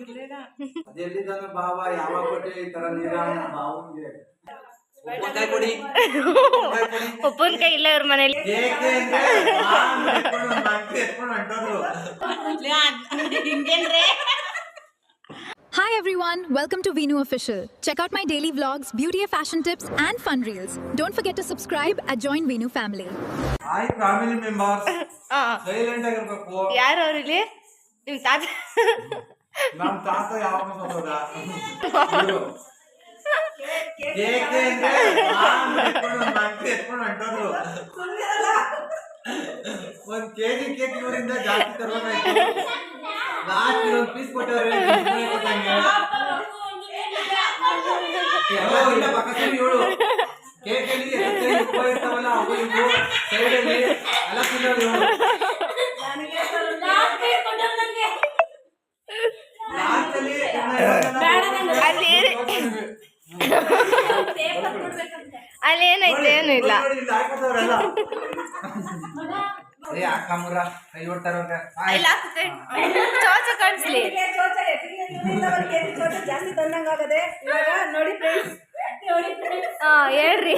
ಅದೆಲ್ಲಿದ್ದಾನೆ ಬಾವ ಯಾವಾಗ ಕೊಟ್ಟೆ ಈ ತರ ನೀರ ಬಾವಂಗೆ ಉಪ್ಪಿನಕಾಯಿ ಇಲ್ಲ ಇವ್ರ ಮನೇಲಿ. Hi everyone, welcome to Veenu Official. Check out my daily vlogs, beauty and fashion tips and fun reels. Don't forget to subscribe and join Veenu family. Hi family members. Silent ಆಗಿರಬೇಕು. ಯಾರು ಅವರಲ್ಲಿ? ನಿಮ್ಮ ತಾತ. ನಮ್ಮ ತಾತ ಯಾವಾಗ ಸತ್ತೋದ? ಕೇಕ್ ಅಂದ್ರೆ ಎತ್ಕೊಂಡು ಹೊಂಟೋದ್ರು. ಒಂದು ಕೆಜಿ ಕೇಕ್ ಇವರಿಂದ ಜಾಸ್ತಿ ತರಬೇಕಾಯ್ತು. ಲಾಸ್ಟ್ ಒಂದು ಪೀಸ್ ಕೊಟ್ಟವ್ರೆ ಕೊಟ್ಟಂಗೆ. ಇಲ್ಲ ಪಕ್ಕದಲ್ಲಿ ಇವಳು ಕೇಕ್ ಅಲ್ಲಿ ಇರ್ತಾವಲ್ಲ ಅವು ಇವು ಸೈಡ್ ಅಲ್ಲಿ ಎಲ್ಲ ತಿನ್ನೋದು ಇವಳು. ಅಲ್ಲಿ ಏನೈತೆ ಏನು ಇಲ್ಲ. ಅಕ್ಕಮ್ಮರ ಕೈ ಹೊಡ್ತಾರ ಚೋಚ ಕಾಣಿಸ್ಲಿ. ಹೇಳ್ರಿ.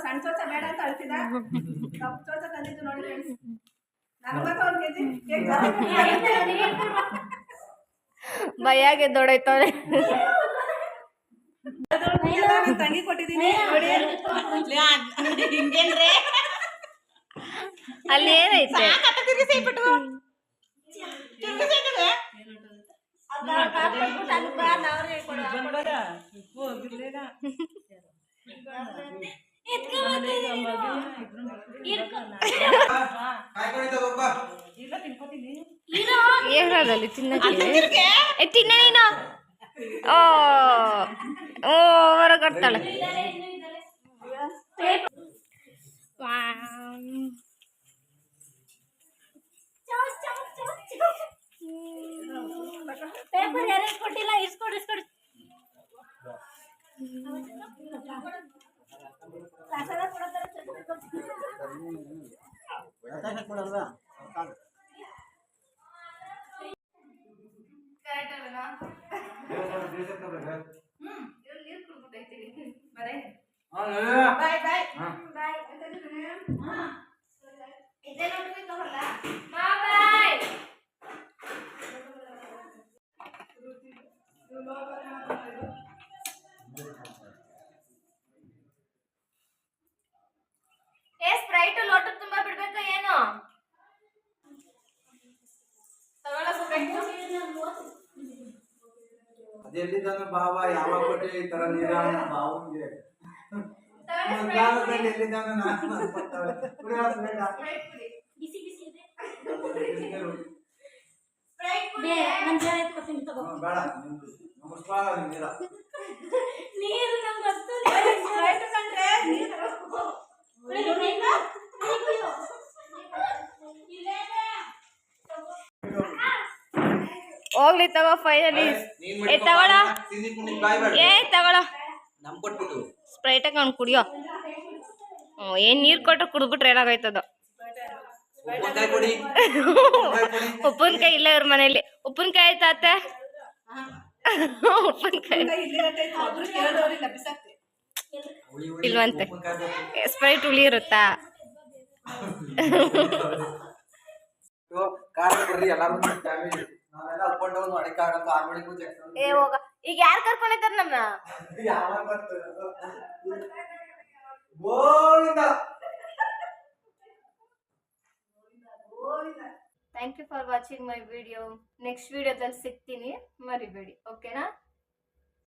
ಸಣ್ಣ ಚೋಚ ಬೇಡ ಅಂತ ಅಳ್ತಿದ ಚೋಚ ತಂದಿದ್ದು ನೋಡಿ. ಭಯಾಗೆ ದೊಡ್ಡೈತವ್ರೆ. ತಂಗಿ ಕೊಟ್ಟಿದ್ದೀನಿ ನೋಡಿ. ಅಲ್ಲಿ ಏನೈತೆ? ಏನಲ್ಲಿ ತಿನ್ನಕ್ಕೆ ತಿನ್ನ ನೀನು. ಓ ಹೊರಗಡ್ತಾಳೆ. ಪೇಪರ್ ಯಾರೇ ಕೊಟ್ಟಿಲ್ಲ, ಇಸ್ಕೊಡು ಇಸ್ಕೊಡು. ಬಾಯ್ ಬಾಯ್ ಬಾಯ್. ಸ್ಪ್ರೈಟ್ ಲೋಟ ತುಂಬಾ ಬಿಡ್ಬೇಕಾ ಏನು? ಅದೆಲ್ಲಿದ್ದಾನೆ ಬಾವ ಯಾವಾಗ ಕೊಟ್ಟೆ ಈ ತರ ನೀರ ಬಾವಂಗೆ ಮುಂಗಾಲದಲ್ಲಿ ಎಲ್ಲಿದ್ದಾನೆ ನಾನು ಅನ್ಕೊತಾಳೆ. ಕುಡಿಯೋದು ಬೇಡ. ಬಿಸಿ ಬಿಸಿ ಇದೆ. ಬೇಡ ನಮಸ್ಕಾರ ನೀರ ನೀರು ನಂಗೆ ಗೊತ್ತಿಲ್ಲ. ಸ್ಪ್ರೈಟ್ ಕಂಡ್ರೆ ನೀರು ಹೋಗ್ಲಿ ತಗೋ ಫೈನಲಿ. ತಗೊಳ ತಗೊಳ ಸ್ಪ್ರೈಟ್ ಹಾಕೊಂಡು ಕುಡಿಯೋ. ಏನ್ ನೀರ್ ಕೊಟ್ರೆ ಕುಡ್ಬಿಟ್ರೆ ಏನಾಗೋಯ್ತದ? ಉಪ್ಪಿನಕಾಯಿ ಇಲ್ಲ ಇವ್ರ ಮನೇಲಿ. ಉಪ್ಪಿನಕಾಯಿ ಆಯ್ತಾತೆ? ಉಪ್ಪಿನಕಾಯಿ ಇಲ್ವಂತೆ. ಸ್ಪ್ರೈಟ್ ಹುಳಿ ಇರುತ್ತಾ? ಏ ಹೋಗ. ಈಗ ಯಾರು ಕರ್ಕೊಂಡಿದ್ದಾರ ನಮ್ನ? Thank you for watching my video. Next ವಿಡಿಯೋದಲ್ಲಿ ಸಿಗ್ತೀನಿ, ಮರಿಬೇಡಿ. ಓಕೆನಾ?